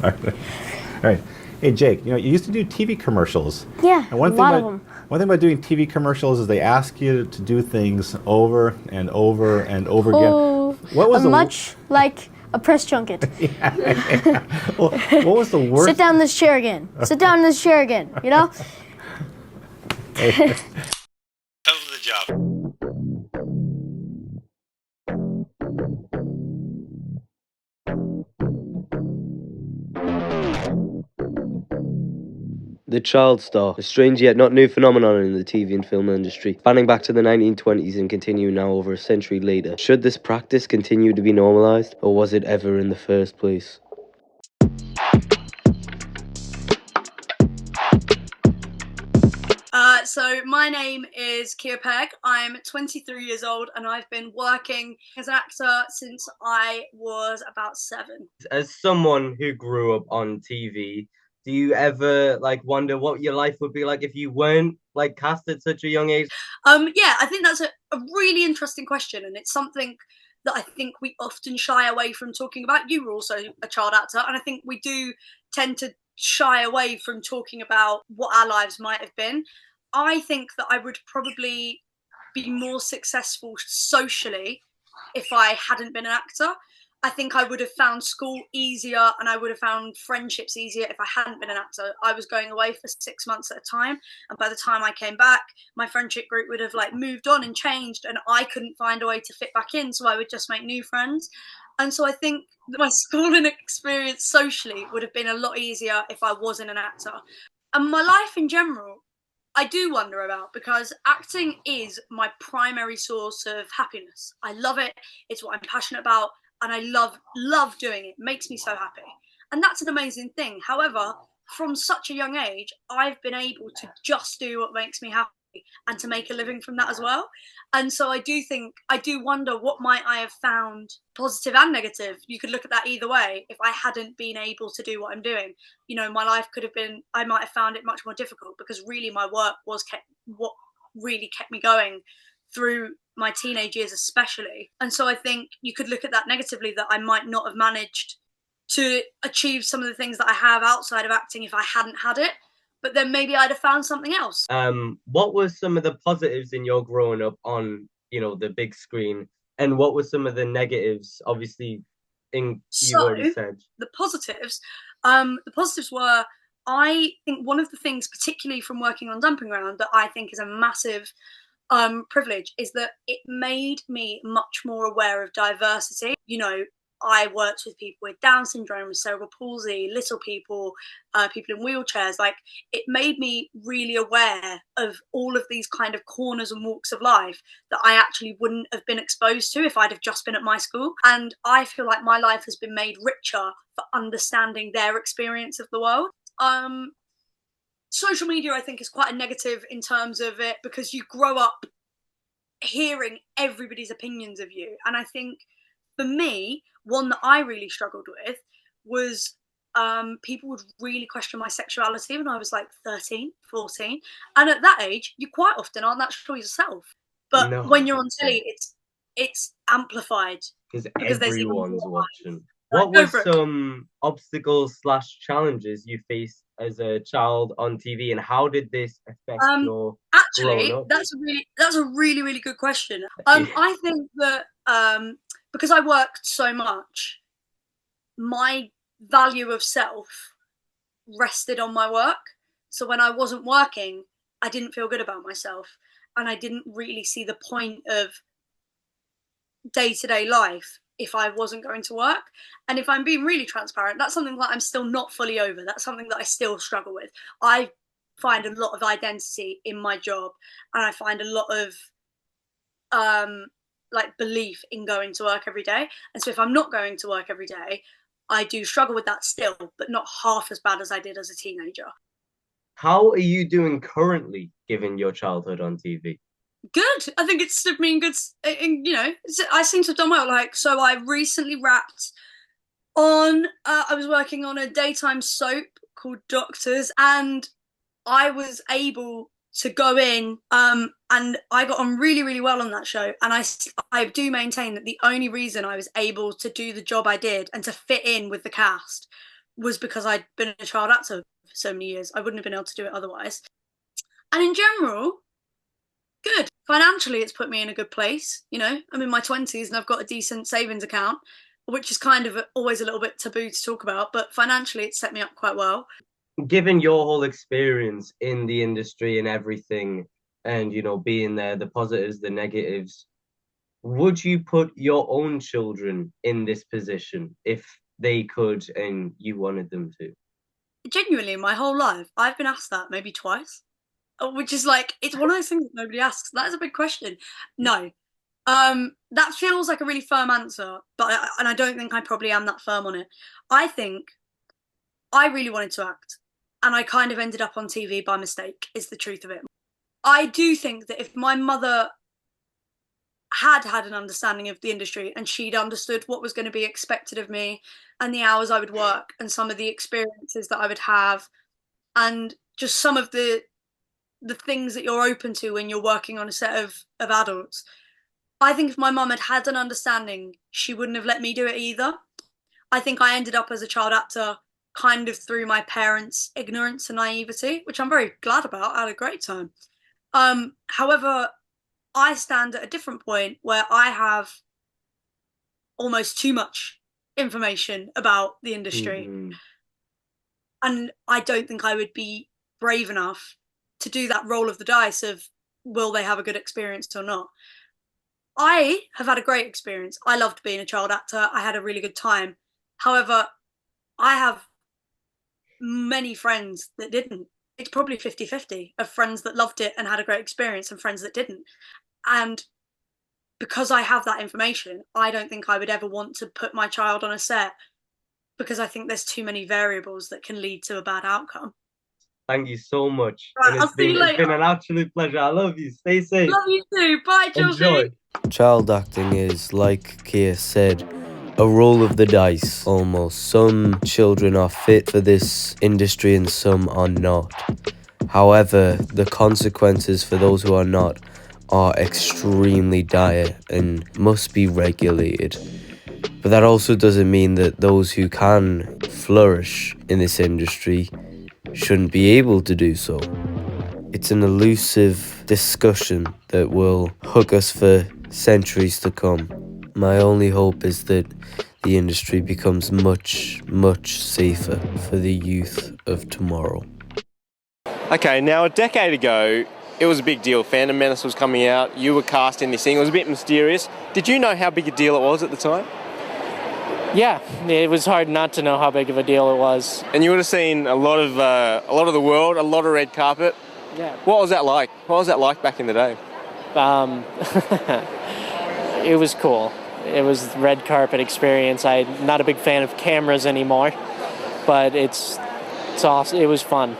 All right. Hey, Jake, you used to do TV commercials. Yeah, And a lot of them. one thing about doing TV commercials is they ask you to do things over and over and over again. Oh, What was the much like a press junket. well, what was the worst? Sit down in this chair again. Sit down in this chair again. You know? Hell of the job. The child star, a strange yet not new phenomenon in the TV and film industry, spanning back to the 1920s and continuing now over a century later. Should this practice continue to be normalized, or was it ever in the first place? So my name is Kia Pegg. I'm 23 years old and I've been working as an actor since I was about 7. As someone who grew up on TV, do you ever wonder what your life would be like if you weren't cast at such a young age? Yeah, I think that's a really interesting question, and it's something that I think we often shy away from talking about. You were also a child actor, and I think we do tend to shy away from talking about what our lives might have been. I think that I would probably be more successful socially if I hadn't been an actor. I think I would have found school easier and I would have found friendships easier if I hadn't been an actor. I was going away for 6 months at a time, and by the time I came back, my friendship group would have moved on and changed, and I couldn't find a way to fit back in, so I would just make new friends. And so I think that my schooling experience socially would have been a lot easier if I wasn't an actor. And my life in general, I do wonder about, because acting is my primary source of happiness. I love it. It's what I'm passionate about, and I love doing it. It makes me so happy. And that's an amazing thing. However, from such a young age, I've been able to just do what makes me happy and to make a living from that as well. And so I do wonder what might I have found, positive and negative. You could look at that either way. If I hadn't been able to do what I'm doing, my life could have been, I might have found it much more difficult, because really my work was what really kept me going through my teenage years especially. And so I think you could look at that negatively, that I might not have managed to achieve some of the things that I have outside of acting if I hadn't had it. But then maybe I'd have found something else. What were some of the positives in your growing up on, the big screen, and what were some of the negatives? Obviously, you already said the positives. The positives were, I think one of the things, particularly from working on Dumping Ground, that I think is a massive privilege, is that it made me much more aware of diversity. I worked with people with Down syndrome, with cerebral palsy, little people, people in wheelchairs. It made me really aware of all of these kind of corners and walks of life that I actually wouldn't have been exposed to if I'd have just been at my school. And I feel like my life has been made richer for understanding their experience of the world. Social media, I think, is quite a negative in terms of it, because you grow up hearing everybody's opinions of you. And I think for me, one that I really struggled with was people would really question my sexuality when I was 13, 14. And at that age, you quite often aren't that sure yourself. But no, when you're on telly, it's amplified because there's even everyone's more watching. What were some obstacles / challenges you faced as a child on TV, and how did this affect your growing actually, up? that's a really, really good question. I think that because I worked so much, my value of self rested on my work. So when I wasn't working, I didn't feel good about myself, and I didn't really see the point of day-to-day life if I wasn't going to work. And if I'm being really transparent, that's something that I'm still not fully over. That's something that I still struggle with. I find a lot of identity in my job, and I find a lot of belief in going to work every day. And so if I'm not going to work every day, I do struggle with that still, but not half as bad as I did as a teenager. How are you doing currently, given your childhood on TV? Good. I think it's been good. I seem to have done well. So I recently wrapped on, I was working on a daytime soap called Doctors, and I was able to go in, and I got on really, really well on that show. And I do maintain that the only reason I was able to do the job I did and to fit in with the cast was because I'd been a child actor for so many years. I wouldn't have been able to do it otherwise. And in general, good. Financially, it's put me in a good place. You know, I'm in my 20s and I've got a decent savings account, which is kind of always a little bit taboo to talk about, but financially, it's set me up quite well. Given your whole experience in the industry and everything, and being there, the positives, the negatives, would you put your own children in this position if they could and you wanted them to? Genuinely, my whole life, I've been asked that maybe twice, which is like, it's one of those things that nobody asks. That is a big question. No. That feels like a really firm answer, but I don't think I probably am that firm on it. I think I really wanted to act, and I kind of ended up on TV by mistake, is the truth of it. I do think that if my mother had an understanding of the industry and she'd understood what was going to be expected of me and the hours I would work and some of the experiences that I would have and just some of the things that you're open to when you're working on a set of adults, I think if my mum had an understanding, she wouldn't have let me do it either. I think I ended up as a child actor kind of through my parents' ignorance and naivety, which I'm very glad about. I had a great time. However, I stand at a different point where I have almost too much information about the industry. Mm-hmm. And I don't think I would be brave enough to do that roll of the dice of will they have a good experience or not. I have had a great experience. I loved being a child actor. I had a really good time. However, I have many friends that didn't. It's probably 50-50 of friends that loved it and had a great experience and friends that didn't. And because I have that information, I don't think I would ever want to put my child on a set because I think there's too many variables that can lead to a bad outcome. Thank you so much. Right, And I'll see you later. It's been an absolute pleasure. I love you. Stay safe. Love you too. Bye, Josie. Enjoy. Child acting is, like Kia said, a roll of the dice almost. Some children are fit for this industry and some are not. However, the consequences for those who are not are extremely dire and must be regulated. But that also doesn't mean that those who can flourish in this industry shouldn't be able to do so. It's an elusive discussion that will hook us for centuries to come. My only hope is that the industry becomes much, much safer for the youth of tomorrow. Okay, now a decade ago, it was a big deal. Phantom Menace was coming out. You were cast in this thing. It was a bit mysterious. Did you know how big a deal it was at the time? Yeah, it was hard not to know how big of a deal it was. And you would have seen a lot of the world, a lot of red carpet. Yeah. What was that like? What was that like back in the day? It was cool. It was red carpet experience. I'm not a big fan of cameras anymore, but it's awesome. It was fun.